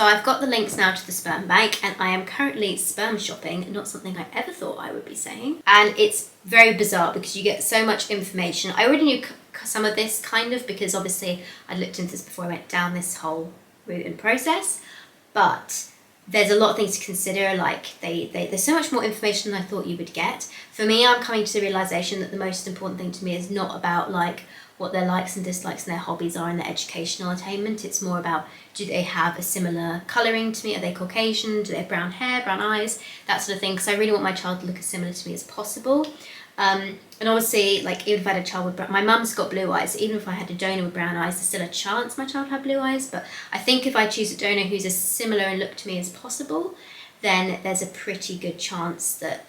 So I've got the links now to the sperm bank, and I am currently sperm shopping, not something I ever thought I would be saying. And it's very bizarre because you get so much information. I already knew some of this kind of, because obviously I looked into this before I went down this whole route and process, but there's a lot of things to consider. Like there's so much more information than I thought you would get. For me, I'm coming to the realization that the most important thing to me is not about like what their likes and dislikes and their hobbies are and their educational attainment. It's more about, do they have a similar colouring to me? Are they Caucasian? Do they have brown hair, brown eyes? That sort of thing. Because I really want my child to look as similar to me as possible. And obviously, like, even if I had a child with my mum's got blue eyes, so even if I had a donor with brown eyes, there's still a chance my child had blue eyes. But I think if I choose a donor who's as similar in look to me as possible, then there's a pretty good chance that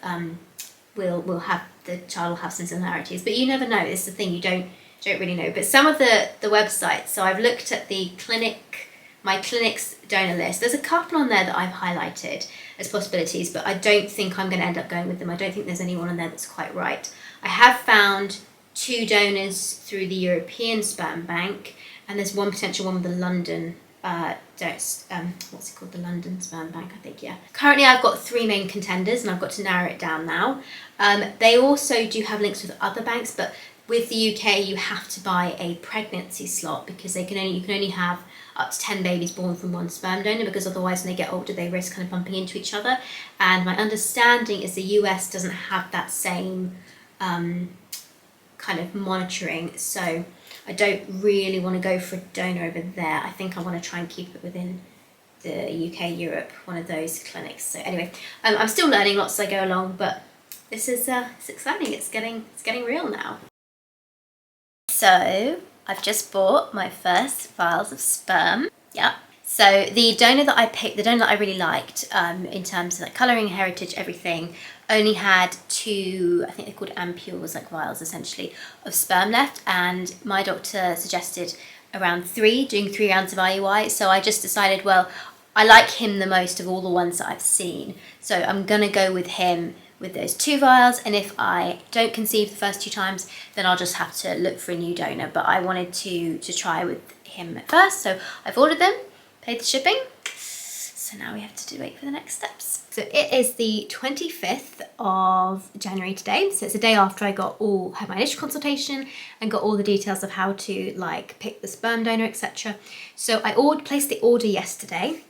we'll have, the child will have some similarities. But you never know. It's the thing, you don't really know. But some of the websites, so I've looked at my clinic's donor list. There's a couple on there that I've highlighted as possibilities, but I don't think I'm going to end up going with them. I don't think there's anyone on there that's quite right. I have found 2 donors through the European Sperm Bank, and there's one potential one with the London, what's it called? The London Sperm Bank, I think, yeah. Currently I've got 3 main contenders, and I've got to narrow it down now. They also do have links with other banks, but with the UK, you have to buy a pregnancy slot because you can only have up to 10 babies born from one sperm donor, because otherwise when they get older they risk kind of bumping into each other. And my understanding is the US doesn't have that same kind of monitoring, so I don't really want to go for a donor over there. I think I want to try and keep it within the UK, Europe, one of those clinics. So anyway, I'm still learning lots as I go along, but this is it's exciting. It's getting real now. So I've just bought my first vials of sperm. Yeah. So the donor that I picked, the donor that I really liked, in terms of like colouring, heritage, everything, only had 2, I think they're called ampules, like vials essentially, of sperm left. And my doctor suggested around 3, doing 3 rounds of IUI. So I just decided, well, I like him the most of all the ones that I've seen. So I'm going to go with him with those 2 vials, and if I don't conceive the first 2 times, then I'll just have to look for a new donor. But I wanted to try with him at first, so I've ordered them, paid the shipping, so now we have to wait for the next steps. So it is the 25th of January today, so it's the day after I had my initial consultation and got all the details of how to like pick the sperm donor, etc. So I placed the order yesterday,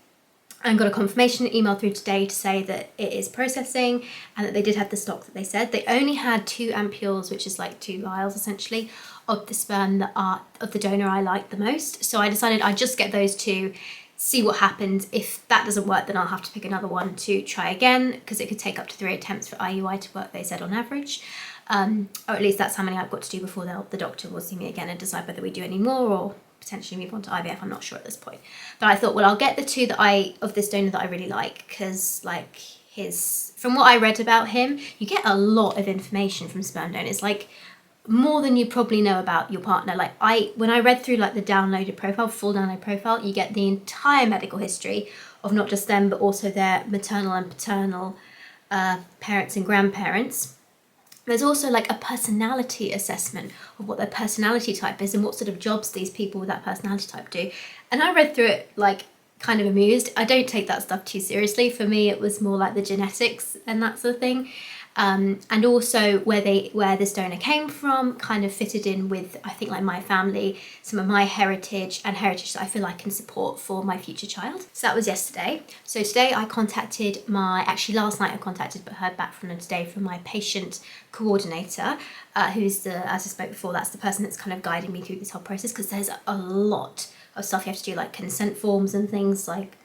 and got a confirmation email through today to say that it is processing and that they did have the stock that they said. They only had 2 ampules, which is like 2 vials essentially, of the sperm that are of the donor I like the most. So I decided I'd just get those 2, see what happens. If that doesn't work, then I'll have to pick another one to try again, because it could take up to 3 attempts for IUI to work, they said, on average. Or at least that's how many I've got to do before the doctor will see me again and decide whether we do any more or potentially move on to IVF. I'm not sure at this point. But I thought, well, I'll get the 2 of this donor that I really like, because like from what I read about him, you get a lot of information from sperm donors, like more than you probably know about your partner. Like when I read through like the full download profile, you get the entire medical history of not just them, but also their maternal and paternal parents and grandparents. There's also like a personality assessment of what their personality type is and what sort of jobs these people with that personality type do. And I read through it like kind of amused. I don't take that stuff too seriously. For me, it was more like the genetics and that sort of thing. And also where this donor came from kind of fitted in with, I think, like my family, some of my heritage and heritage that I feel I can support for my future child. So that was yesterday. So today I contacted last night I contacted but heard back from them today from my patient coordinator, who's as I spoke before, that's the person that's kind of guiding me through this whole process, because there's a lot of stuff you have to do, like consent forms and things, like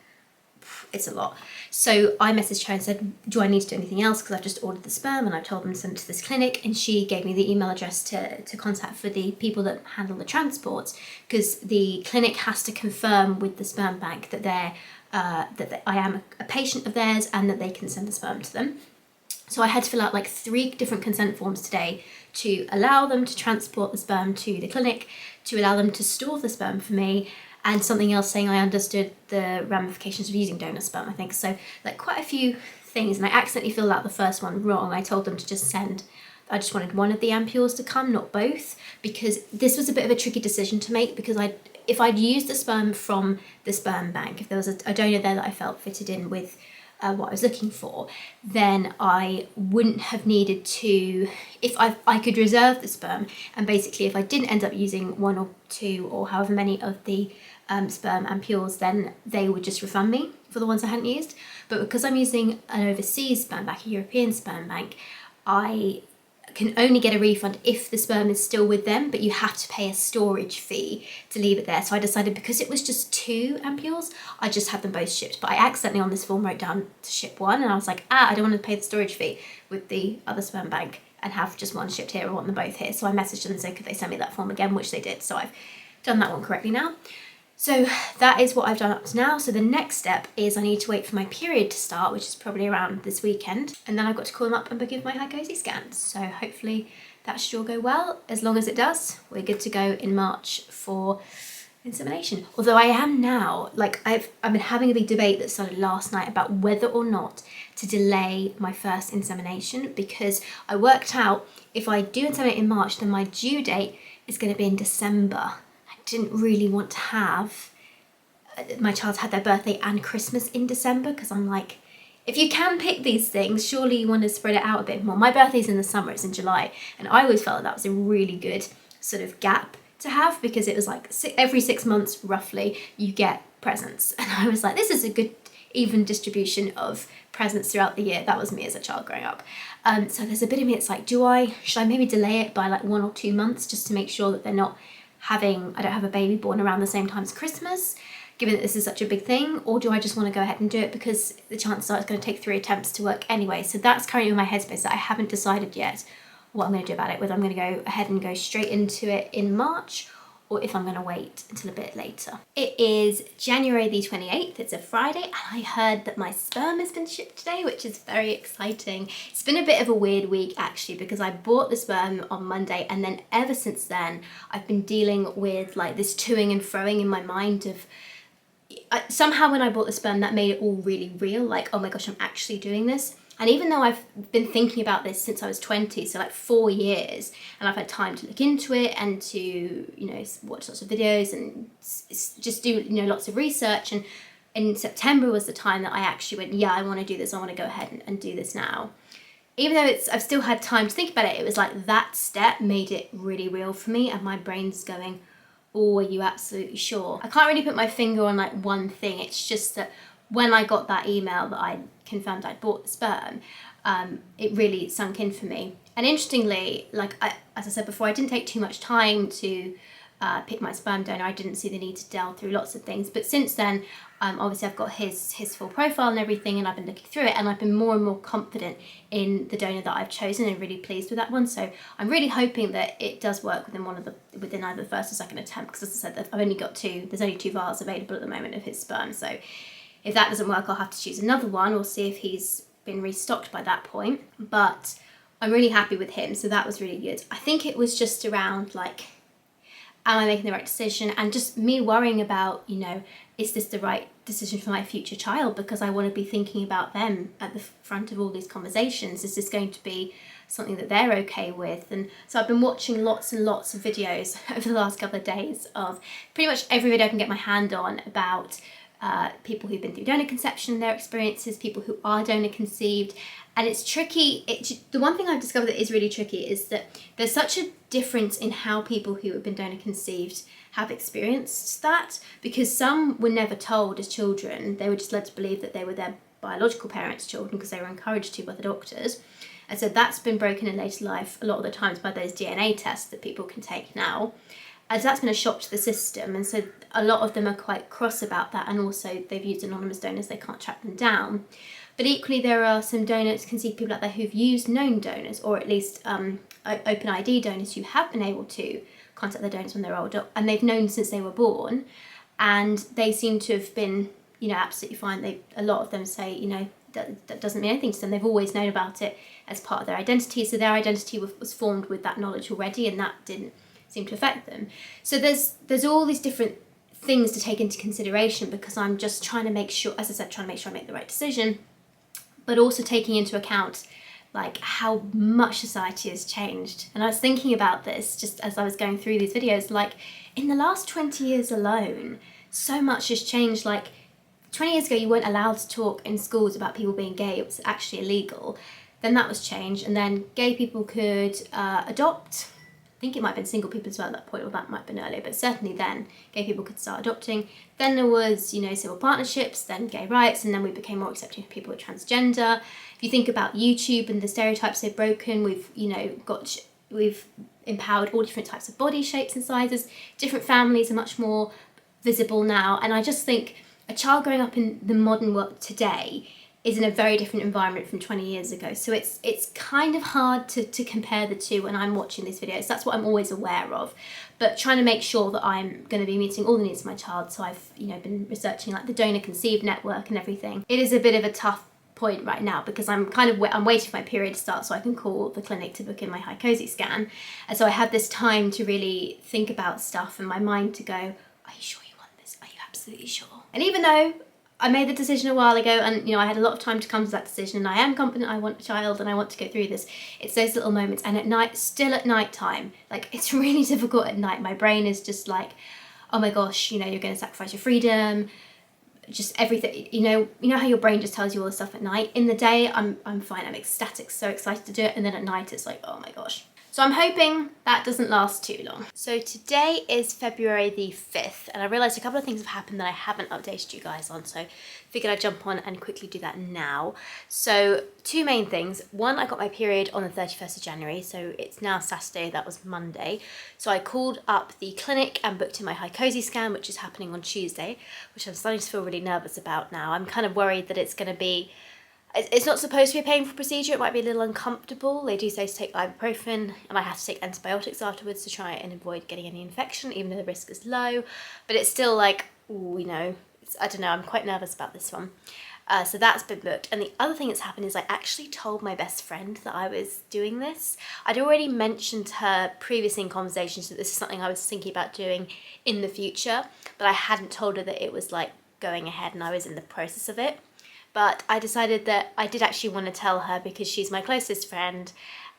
it's a lot. So I messaged her and said, do I need to do anything else? Because I've just ordered the sperm and I've told them to send it to this clinic. And she gave me the email address to contact for the people that handle the transports, because the clinic has to confirm with the sperm bank that I am a patient of theirs and that they can send the sperm to them. So I had to fill out like 3 different consent forms today to allow them to transport the sperm to the clinic, to allow them to store the sperm for me, and something else saying I understood the ramifications of using donor sperm, I think. So like quite a few things, and I accidentally filled out the first one wrong. I told them to just send I just wanted one of the ampules to come, not both, because this was a bit of a tricky decision to make, because if I'd used the sperm from the sperm bank, if there was a donor there that I felt fitted in with what I was looking for, then I wouldn't have needed to, if I could reserve the sperm, and basically if I didn't end up using one or two or however many of the sperm ampules, then they would just refund me for the ones I hadn't used. But because I'm using an overseas sperm bank, a European sperm bank, I can only get a refund if the sperm is still with them, but you have to pay a storage fee to leave it there. So I decided, because it was just 2 ampules, I just had them both shipped. But I accidentally on this form wrote down to ship one, and I was like, I don't want to pay the storage fee with the other sperm bank and have just one shipped here. I want them both here. So I messaged them and said, could they send me that form again, which they did. So I've done that one correctly now. So that is what I've done up to now. So the next step is I need to wait for my period to start, which is probably around this weekend. And then I've got to call them up and book in my HyCoSy scans. So hopefully that should all go well. As long as it does, we're good to go in March for insemination. Although I am now, like I've been having a big debate that started last night about whether or not to delay my first insemination, because I worked out if I do inseminate in March, then my due date is going to be in December. Didn't really want to have my child had their birthday and Christmas in December, because I'm like, if you can pick these things, surely you want to spread it out a bit more. My birthday's in the summer, it's in July, and I always felt that was a really good sort of gap to have, because it was like every 6 months roughly you get presents, and I was like, this is a good even distribution of presents throughout the year. That was me as a child growing up. So there's a bit of me, it's like, should I maybe delay it by like 1 or 2 months just to make sure that I don't have a baby born around the same time as Christmas, given that this is such a big thing? Or do I just want to go ahead and do it because the chances are it's going to take 3 attempts to work anyway? So that's currently in my headspace, that I haven't decided yet what I'm going to do about it, whether I'm going to go ahead and go straight into it in March, or if I'm going to wait until a bit later. It is January the 28th, it's a Friday, and I heard that my sperm has been shipped today, which is very exciting. It's been a bit of a weird week actually, because I bought the sperm on Monday, and then ever since then I've been dealing with like this toing and froing in my mind of, somehow when I bought the sperm that made it all really real, like, oh my gosh, I'm actually doing this. And even though I've been thinking about this since I was 20, so like 4 years, and I've had time to look into it and to, you know, watch lots of videos and just do, you know, lots of research. And in September was the time that I actually went, yeah, I want to do this. I want to go ahead and do this now. Even though I've still had time to think about it, it was like that step made it really real for me, and my brain's going, oh, are you absolutely sure? I can't really put my finger on like one thing. It's just that when I got that email that I confirmed I'd bought the sperm, it really sunk in for me. And interestingly, like as I said before, I didn't take too much time to pick my sperm donor. I didn't see the need to delve through lots of things. But since then, obviously I've got his full profile and everything, and I've been looking through it, and I've been more and more confident in the donor that I've chosen, and really pleased with that one. So I'm really hoping that it does work within either the first or second attempt, because as I said, I've only got 2. There's only 2 vials available at the moment of his sperm. So if that doesn't work, I'll have to choose another one, or see if he's been restocked by that point. But I'm really happy with him, so that was really good. I think it was just around like, am I making the right decision? And just me worrying about, you know, is this the right decision for my future child? Because I want to be thinking about them at the front of all these conversations. Is this going to be something that they're okay with? And so I've been watching lots and lots of videos over the last couple of days of pretty much every video I can get my hand on about people who've been through donor conception and their experiences, people who are donor conceived. And it's tricky. The one thing I've discovered that is really tricky is that there's such a difference in how people who have been donor conceived have experienced that, because some were never told as children. They were just led to believe that they were their biological parents' children because they were encouraged to by the doctors. And so that's been broken in later life a lot of the times by those DNA tests that people can take now. And so that's been a shock to the system, and so a lot of them are quite cross about that, and also they've used anonymous donors, they can't track them down. But equally there are some donors, conceived people out there who've used known donors, or at least open ID donors who have been able to contact their donors when they're older, and they've known since they were born, and they seem to have been, you know, absolutely fine. A lot of them say, you know, that doesn't mean anything to them. They've always known about it as part of their identity, so their identity was formed with that knowledge already, and that didn't seem to affect them. So there's all these different things to take into consideration, because I'm just trying to make sure, as I said, trying to make sure I make the right decision, but also taking into account like how much society has changed. And I was thinking about this just as I was going through these videos, like in the last 20 years alone, so much has changed. Like 20 years ago, you weren't allowed to talk in schools about people being gay. It was actually illegal. Then that was changed, and then gay people could adopt. I think it might have been single people as well at that point, or that might have been earlier, but certainly then gay people could start adopting. Then there was, you know, civil partnerships, then gay rights, and then we became more accepting of people with transgender. If you think about YouTube and the stereotypes they've broken, we've empowered all different types of body shapes and sizes. Different families are much more visible now, and I just think a child growing up in the modern world today is in a very different environment from 20 years ago. So it's kind of hard to compare the two when I'm watching these videos. That's what I'm always aware of. But trying to make sure that I'm going to be meeting all the needs of my child. So I've, you know, been researching like the Donor Conceived network and everything. It is a bit of a tough point right now because I'm waiting for my period to start so I can call the clinic to book in my Hycosi scan. And so I had this time to really think about stuff and my mind to go, are you sure you want this? Are you absolutely sure? And even though I made the decision a while ago and, you know, I had a lot of time to come to that decision and I am confident I want a child and I want to go through this, it's those little moments. And at night, still at night time, like it's really difficult at night. My brain is just like, oh my gosh, you know, you're going to sacrifice your freedom, just everything, you know how your brain just tells you all this stuff at night. In the day, I'm fine, I'm ecstatic, so excited to do it. And then at night, it's like, oh my gosh. So I'm hoping that doesn't last too long. So today is February the 5th, and I realised a couple of things have happened that I haven't updated you guys on, so figured I'd jump on and quickly do that now. So two main things. One, I got my period on the 31st of January, so it's now Saturday, that was Monday. So I called up the clinic and booked in my Hycosi scan, which is happening on Tuesday, which I'm starting to feel really nervous about now. I'm kind of worried that it's going to be, it's not supposed to be a painful procedure, it might be a little uncomfortable. They do say to take ibuprofen and I have to take antibiotics afterwards to try and avoid getting any infection, even though the risk is low. But it's still like, ooh, you know, I don't know, I'm quite nervous about this one. So that's been booked. And the other thing that's happened is I actually told my best friend that I was doing this. I'd already mentioned to her previously in conversations that this is something I was thinking about doing in the future, but I hadn't told her that it was like going ahead and I was in the process of it. But I decided that I did actually want to tell her because she's my closest friend,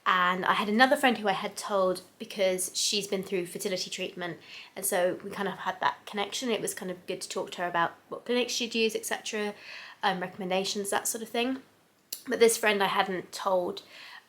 and I had another friend who I had told because she's been through fertility treatment, and so we kind of had that connection. It was kind of good to talk to her about what clinics she'd use, etc., recommendations, that sort of thing. But this friend I hadn't told.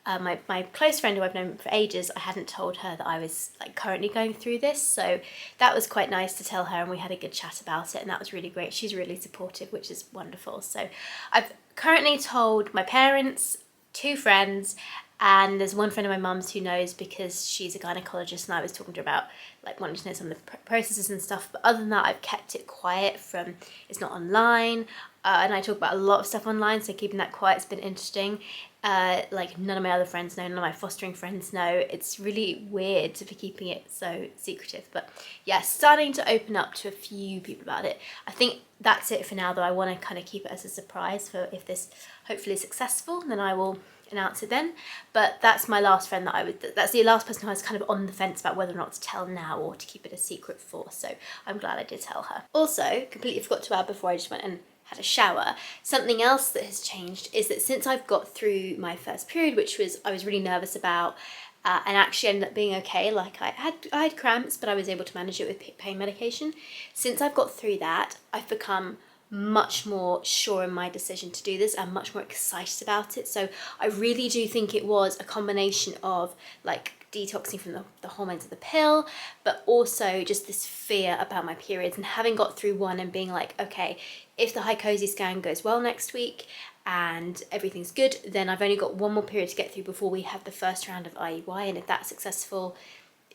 My close friend who I've known for ages, I hadn't told her that I was like currently going through this, so that was quite nice to tell her, and we had a good chat about it, and that was really great. She's really supportive, which is wonderful. So I've currently told my parents, two friends, and there's one friend of my mum's who knows because she's a gynecologist and I was talking to her about like wanting to know some of the processes and stuff. But other than that, I've kept it quiet from, it's not online, and I talk about a lot of stuff online, so keeping that quiet's been interesting. Like none of my other friends know, none of my fostering friends know. It's really weird to be keeping it so secretive, but yeah, starting to open up to a few people about it. I think that's it for now though. I want to kind of keep it as a surprise for if this hopefully is successful, then I will announce it then. But that's my last friend that's the last person who I was kind of on the fence about whether or not to tell now or to keep it a secret for, so I'm glad I did tell her. Also, completely forgot to add before I just went and had a shower, something else that has changed is that since I've got through my first period, which I was really nervous about, and actually ended up being okay, like I had cramps, but I was able to manage it with pain medication. Since I've got through that, I've become much more sure in my decision to do this and much more excited about it. So I really do think it was a combination of like detoxing from the hormones of the pill, but also just this fear about my periods, and having got through one and being like, okay, if the Hycosi scan goes well next week and everything's good, then I've only got one more period to get through before we have the first round of IUI, and if that's successful,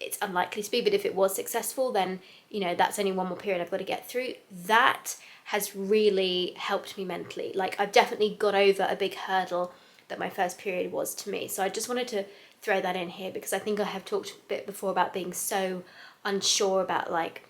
it's unlikely to be, but if it was successful, then, you know, that's only one more period I've got to get through. That has really helped me mentally. Like, I've definitely got over a big hurdle that my first period was to me. So I just wanted to throw that in here because I think I have talked a bit before about being so unsure about, like,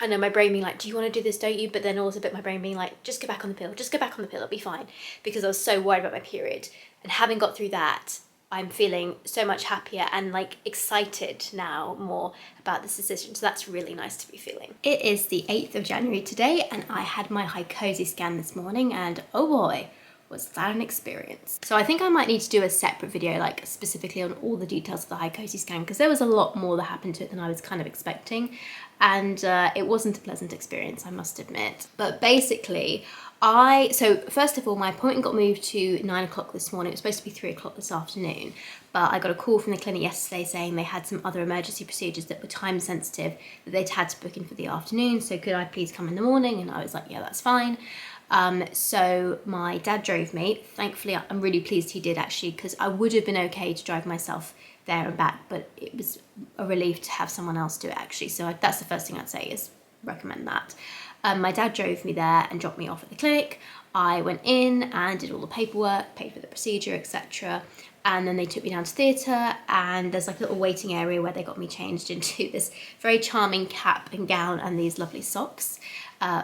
I know my brain being like, do you want to do this, don't you? But then also a bit my brain being like, just go back on the pill, it'll be fine. Because I was so worried about my period. And having got through that, I'm feeling so much happier and like excited now more about this decision. So that's really nice to be feeling. It is the 8th of January today, and I had my Hycosi scan this morning, and oh boy, Was that an experience? So I think I might need to do a separate video like specifically on all the details of the high-COSY scan, because there was a lot more that happened to it than I was kind of expecting, and it wasn't a pleasant experience, I must admit. But basically, so first of all, my appointment got moved to 9 o'clock this morning. It was supposed to be 3 o'clock this afternoon, but I got a call from the clinic yesterday saying they had some other emergency procedures that were time sensitive that they'd had to book in for the afternoon, so could I please come in the morning? And I was like, yeah, that's fine. So my dad drove me. Thankfully, I'm really pleased he did, actually, because I would have been okay to drive myself there and back, but it was a relief to have someone else do it, actually. So that's the first thing I'd say, is recommend that. My dad drove me there and dropped me off at the clinic. I went in and did all the paperwork, paid for the procedure, etc. And then they took me down to theatre, and there's like a little waiting area where they got me changed into this very charming cap and gown and these lovely socks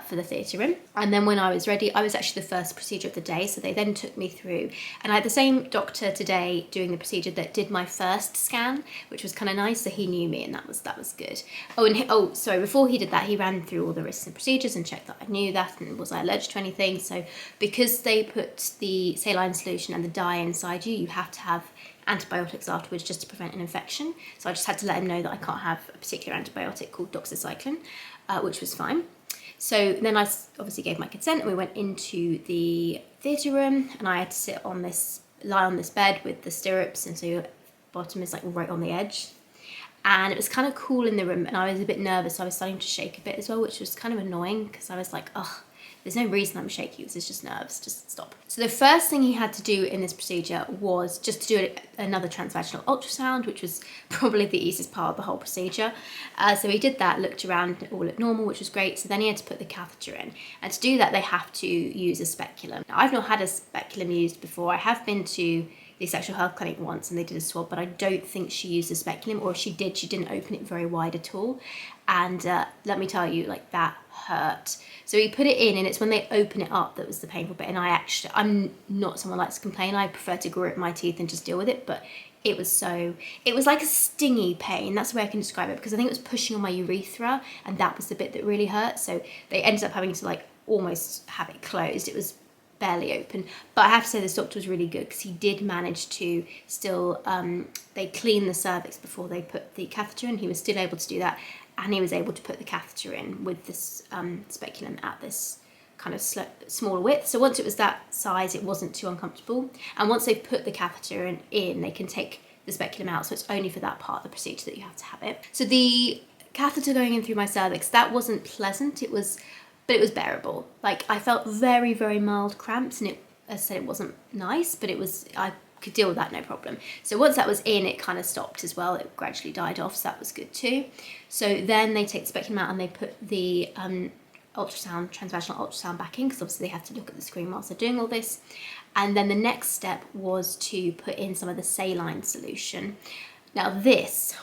for the theatre room. And then when I was ready, I was actually the first procedure of the day, so they then took me through, and I had the same doctor today doing the procedure that did my first scan, which was kind of nice, so he knew me, and that was good. Sorry, before he did that, he ran through all the risks and procedures and checked that I knew that and was I allergic to anything. So because they put the saline solution and the dye inside you, you have to have antibiotics afterwards just to prevent an infection. So I just had to let him know that I can't have a particular antibiotic called doxycycline, which was fine. So then I obviously gave my consent, and we went into the theatre room, and I had to lie on this bed with the stirrups, and so your bottom is like right on the edge. And it was kind of cool in the room, and I was a bit nervous, so I was starting to shake a bit as well, which was kind of annoying, because I was like, oh, there's no reason I'm shaky, this is just nerves, just stop. So the first thing he had to do in this procedure was just to do another transvaginal ultrasound, which was probably the easiest part of the whole procedure. So he did that, looked around, it all looked normal, which was great. So then he had to put the catheter in. And to do that, they have to use a speculum. Now, I've not had a speculum used before. I have been to the sexual health clinic once and they did a swab, but I don't think she used a speculum, or if she did, she didn't open it very wide at all. And let me tell you, like, that hurt. So he put it in, and it's when they open it up that was the painful bit. And I'm not someone who likes to complain. I prefer to grit my teeth and just deal with it, but it was like a stingy pain. That's the way I can describe it, because I think it was pushing on my urethra, and that was the bit that really hurt. So they ended up having to like almost have it closed. It was barely open, but I have to say this doctor was really good, because he did manage to still, they cleaned the cervix before they put the catheter in. He was still able to do that, and he was able to put the catheter in with this speculum at this kind of smaller width. So once it was that size, it wasn't too uncomfortable. And once they've put the catheter in, they can take the speculum out. So it's only for that part of the procedure that you have to have it. So the catheter going in through my cervix, that wasn't pleasant. But it was bearable. Like, I felt very, very mild cramps, and as I said, it wasn't nice, but I could deal with that, no problem. So once that was in, it kind of stopped as well. It gradually died off, so that was good too. So then they take the speculum out and they put the transvaginal ultrasound back in, because obviously they have to look at the screen whilst they're doing all this. And then the next step was to put in some of the saline solution. Now this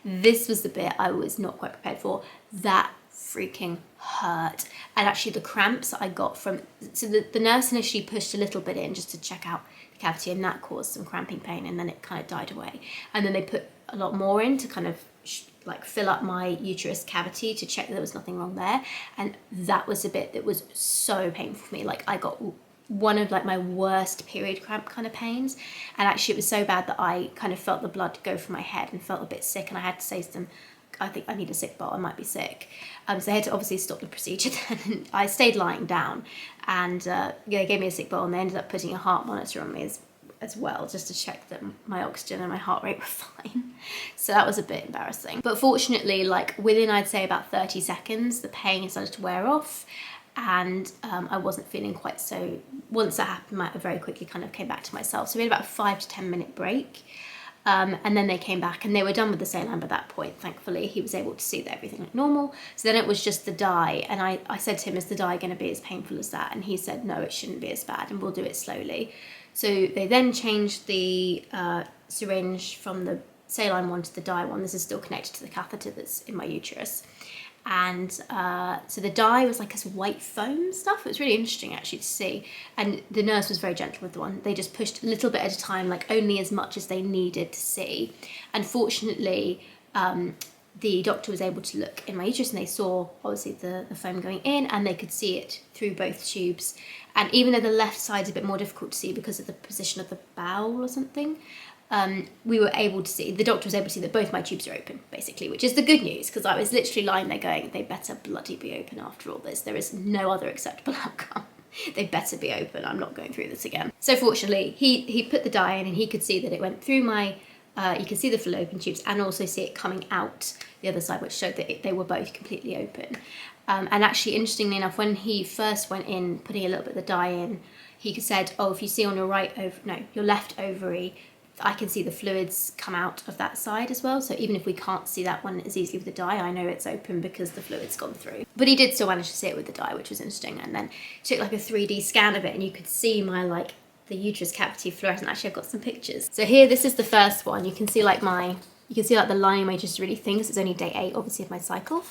was the bit I was not quite prepared for. That freaking hurt. And actually the cramps I got from, so the nurse initially pushed a little bit in just to check out the cavity, and that caused some cramping pain, and then it kind of died away. And then they put a lot more in to kind of like fill up my uterus cavity to check that there was nothing wrong there. And that was a bit that was so painful for me. Like, I got one of like my worst period cramp kind of pains, and actually it was so bad that I kind of felt the blood go from my head and felt a bit sick, and I had to say to them, I think I need a sick bowl, I might be sick. So they had to obviously stop the procedure then. I stayed lying down, and they gave me a sick bowl, and they ended up putting a heart monitor on me as well, just to check that my oxygen and my heart rate were fine. So that was a bit embarrassing. But fortunately, like within, I'd say about 30 seconds, the pain started to wear off, and I wasn't feeling quite so, once that happened, I very quickly kind of came back to myself. So we had about a 5 to 10 minute break. And then they came back, and they were done with the saline by that point. Thankfully, he was able to see that everything looked normal. So then it was just the dye, and I said to him, is the dye going to be as painful as that? And he said, no, it shouldn't be as bad, and we'll do it slowly. So they then changed the syringe from the saline one to the dye one. This is still connected to the catheter that's in my uterus. And so the dye was like this white foam stuff. It was really interesting actually to see. And the nurse was very gentle with the one. They just pushed a little bit at a time, like only as much as they needed to see. And fortunately, the doctor was able to look in my uterus, and they saw obviously the foam going in, and they could see it through both tubes. And even though the left side's a bit more difficult to see because of the position of the bowel or something, we were able to see, the doctor was able to see that both my tubes are open, basically, which is the good news, because I was literally lying there going, they better bloody be open after all this. There is no other acceptable outcome. They better be open. I'm not going through this again. So fortunately, he put the dye in and he could see that it went through my, you could see the fallopian tubes and also see it coming out the other side, which showed that they were both completely open. And actually, interestingly enough, when he first went in, putting a little bit of the dye in, he said, oh, if you see on your left ovary, I can see the fluids come out of that side as well. So even if we can't see that one as easily with the dye, I know it's open because the fluid's gone through. But he did still manage to see it with the dye, which was interesting. And then took like a 3D scan of it and you could see my the uterus cavity fluorescent. Actually, I've got some pictures. So here, this is the first one. You can see like the lining of my uterus is really thin because it's only day 8, obviously, of my cycle.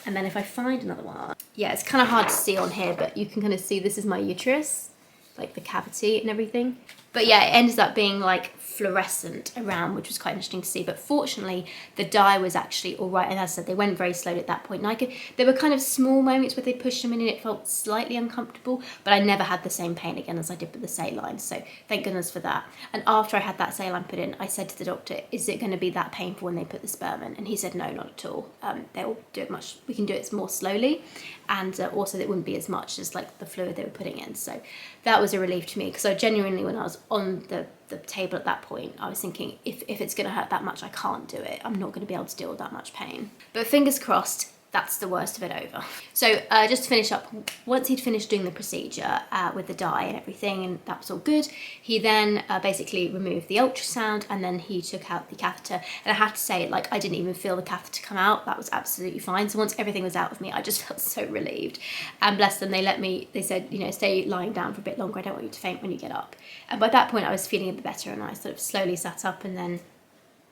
And then if I find another one, yeah, it's kind of hard to see on here, but you can kind of see this is my uterus, like the cavity and everything. But yeah, it ended up being like fluorescent around, which was quite interesting to see. But fortunately, the dye was actually all right. And as I said, they went very slowly at that point. And there were kind of small moments where they pushed them in and it felt slightly uncomfortable, but I never had the same pain again as I did with the saline. So thank goodness for that. And after I had that saline put in, I said to the doctor, is it going to be that painful when they put the sperm in? And he said, no, not at all. They'll do it we can do it more slowly. And also it wouldn't be as much as like the fluid they were putting in. So that was a relief to me, because I genuinely, when I was on the table at that point, I was thinking, if it's going to hurt that much, I can't do it. I'm not going to be able to deal with that much pain. But fingers crossed, that's the worst of it over. So just to finish up, once he'd finished doing the procedure with the dye and everything, and that was all good, he then basically removed the ultrasound and then he took out the catheter. And I have to say, like, I didn't even feel the catheter come out. That was absolutely fine. So once everything was out of me, I just felt so relieved. And bless them, they said, you know, stay lying down for a bit longer. I don't want you to faint when you get up. And by that point, I was feeling a bit better and I sort of slowly sat up and then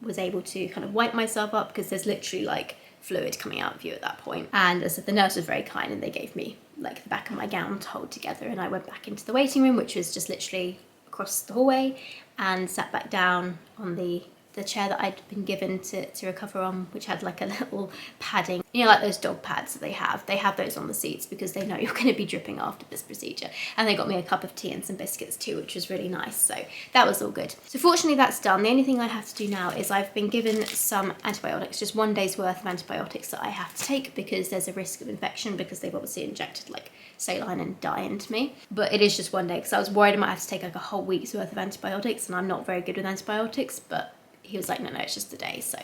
was able to kind of wipe myself up, because there's literally like fluid coming out of you at that point. And as I said, the nurse was very kind and they gave me like the back of my gown to hold together, and I went back into the waiting room, which was just literally across the hallway, and sat back down on the chair that I'd been given to recover on, which had like a little padding, you know, like those dog pads that they have those on the seats because they know you're going to be dripping after this procedure. And they got me a cup of tea and some biscuits too, which was really nice. So that was all good. So fortunately that's done. The only thing I have to do now is I've been given some antibiotics, just 1 day's worth of antibiotics that I have to take because there's a risk of infection, because they've obviously injected like saline and dye into me. But it is just 1 day, because I was worried I might have to take like a whole week's worth of antibiotics, and I'm not very good with antibiotics, but he was like, no, it's just a day. So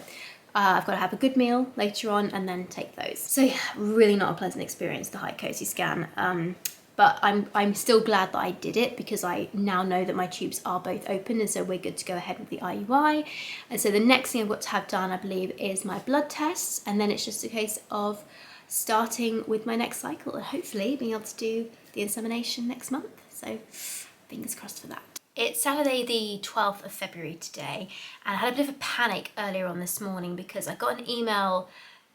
I've got to have a good meal later on and then take those. So yeah, really not a pleasant experience, the Hycosi scan. But I'm still glad that I did it, because I now know that my tubes are both open, and so we're good to go ahead with the IUI. And so the next thing I've got to have done, I believe, is my blood tests, and then it's just a case of starting with my next cycle and hopefully being able to do the insemination next month. So fingers crossed for that. It's Saturday the 12th of February today, and I had a bit of a panic earlier on this morning because I got an email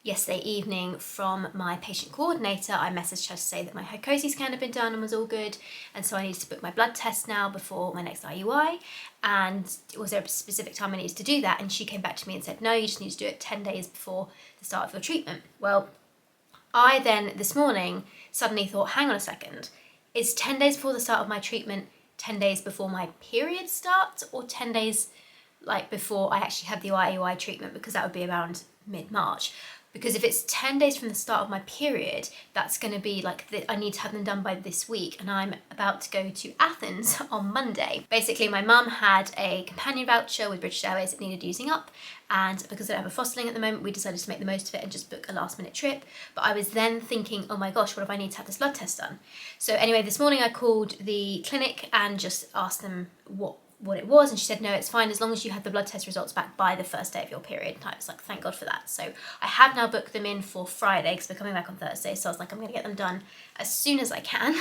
yesterday evening from my patient coordinator. I messaged her to say that my Hycosi scan had been done and was all good, and so I needed to book my blood test now before my next IUI, and was there a specific time I needed to do that? And she came back to me and said, no, you just need to do it 10 days before the start of your treatment. Well, I then this morning suddenly thought, hang on a second, is 10 days before the start of my treatment 10 days before my period starts, or 10 days like before I actually have the IUI treatment, because that would be around mid-March. Because if it's 10 days from the start of my period, that's going to be like, I need to have them done by this week, and I'm about to go to Athens on Monday. Basically, my mum had a companion voucher with British Airways that needed using up, and because I don't have a Fosterling at the moment, we decided to make the most of it and just book a last minute trip. But I was then thinking, oh my gosh, what if I need to have this blood test done? So anyway, this morning I called the clinic and just asked them what it was, and she said, no, it's fine as long as you have the blood test results back by the first day of your period. And I was like, thank God for that. So I have now booked them in for Friday, because we're coming back on Thursday, so I was like, I'm going to get them done as soon as I can.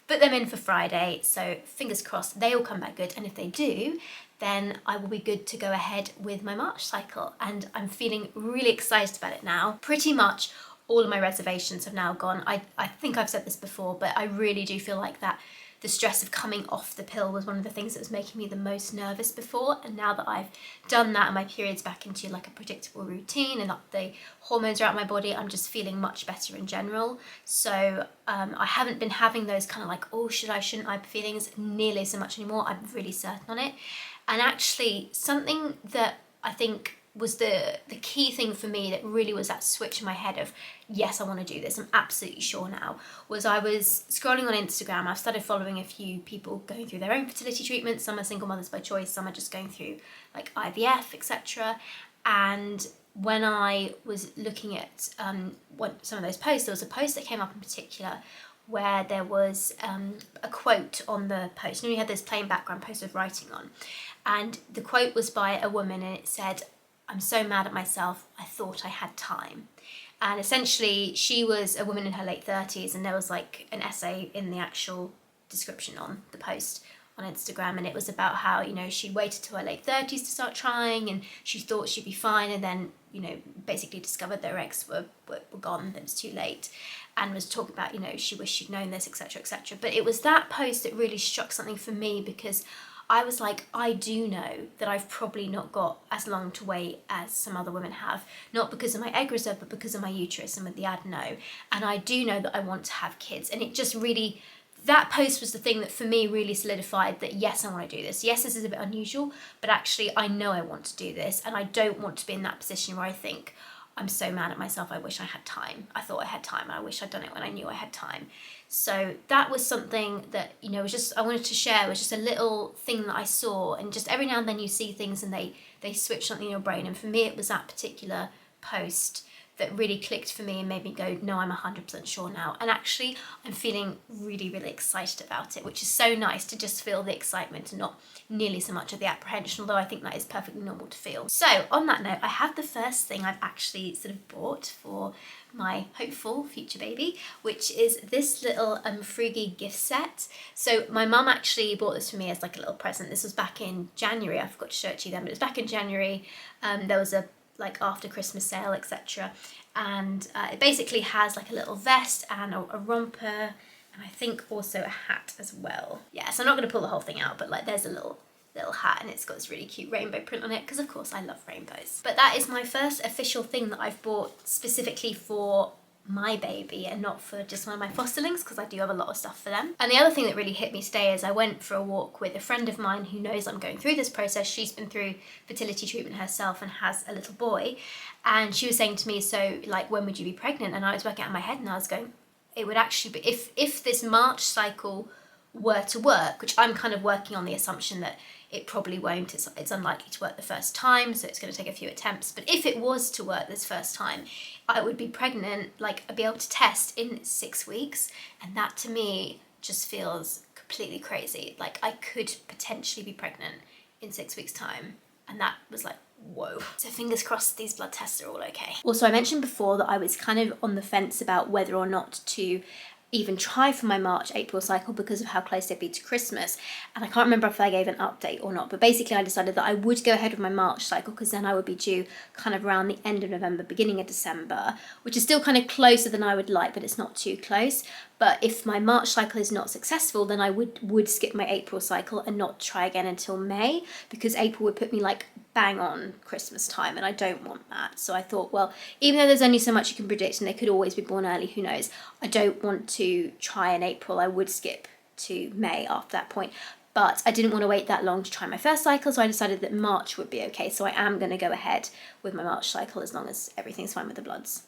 Put them in for Friday, so fingers crossed they all come back good, and if they do, then I will be good to go ahead with my March cycle, and I'm feeling really excited about it now. Pretty much all of my reservations have now gone. I think I've said this before, but I really do feel like that the stress of coming off the pill was one of the things that was making me the most nervous before. And now that I've done that and my period's back into like a predictable routine and that the hormones are out of my body, I'm just feeling much better in general. So I haven't been having those kind of like, oh, should I, shouldn't I feelings nearly so much anymore. I'm really certain on it. And actually something that I think was the key thing for me that really was that switch in my head of, yes, I want to do this, I'm absolutely sure now, was I was scrolling on Instagram. I've started following a few people going through their own fertility treatments. Some are single mothers by choice, some are just going through like IVF, etc. And when I was looking at some of those posts, there was a post that came up in particular where there was a quote on the post. You had this plain background post with writing on, and the quote was by a woman, and it said, "I'm so mad at myself, I thought I had time." And essentially she was a woman in her late 30s, and there was like an essay in the actual description on the post on Instagram, and it was about how, you know, she waited till her late 30s to start trying, and she thought she'd be fine, and then, you know, basically discovered their eggs were gone, that it was too late, and was talking about, you know, she wished she'd known this, etc., etc. But it was that post that really struck something for me, because I was like, I do know that I've probably not got as long to wait as some other women have, not because of my egg reserve, but because of my uterus and with the adeno. And I do know that I want to have kids. And it just really, that post was the thing that for me really solidified that, yes, I want to do this. Yes, this is a bit unusual, but actually I know I want to do this, and I don't want to be in that position where I think, I'm so mad at myself, I wish I had time. I thought I had time, I wish I'd done it when I knew I had time. So that was something that, you know, was just, I wanted to share, was just a little thing that I saw, and just every now and then you see things and they switch something in your brain. And for me, it was that particular post that really clicked for me and made me go, no, I'm 100% sure now. And actually, I'm feeling really, really excited about it, which is so nice to just feel the excitement and not nearly so much of the apprehension, although I think that is perfectly normal to feel. So on that note, I have the first thing I've actually sort of bought for my hopeful future baby, which is this little Frugi gift set. So my mum actually bought this for me as like a little present. This was back in January. I forgot to show it to you then, but it was back in January. There was a like after Christmas sale, etc. And it basically has like a little vest and a romper, and I think also a hat as well. Yeah, so I'm not going to pull the whole thing out, but like there's a little hat, and it's got this really cute rainbow print on it, because of course I love rainbows. But that is my first official thing that I've bought specifically for my baby and not for just one of my fosterlings, because I do have a lot of stuff for them. And the other thing that really hit me today is I went for a walk with a friend of mine who knows I'm going through this process. She's been through fertility treatment herself and has a little boy, and she was saying to me, so like, when would you be pregnant? And I was working out in my head and I was going, it would actually be, if this March cycle were to work, which I'm kind of working on the assumption that it probably won't, it's unlikely to work the first time, so it's going to take a few attempts. But if it was to work this first time, I would be pregnant, like I'd be able to test in 6 weeks, and that to me just feels completely crazy. Like I could potentially be pregnant in 6 weeks time, and that was like, whoa. So fingers crossed these blood tests are all okay. Also, I mentioned before that I was kind of on the fence about whether or not to even try for my March-April cycle because of how close they'd be to Christmas. And I can't remember if I gave an update or not, but basically I decided that I would go ahead with my March cycle, because then I would be due kind of around the end of November, beginning of December, which is still kind of closer than I would like, but it's not too close. But if my March cycle is not successful, then I would skip my April cycle and not try again until May, because April would put me like bang on Christmas time, and I don't want that. So I thought, well, even though there's only so much you can predict and they could always be born early, who knows, I don't want to try in April. I would skip to May after that point. But I didn't want to wait that long to try my first cycle, so I decided that March would be okay. So I am going to go ahead with my March cycle as long as everything's fine with the bloods.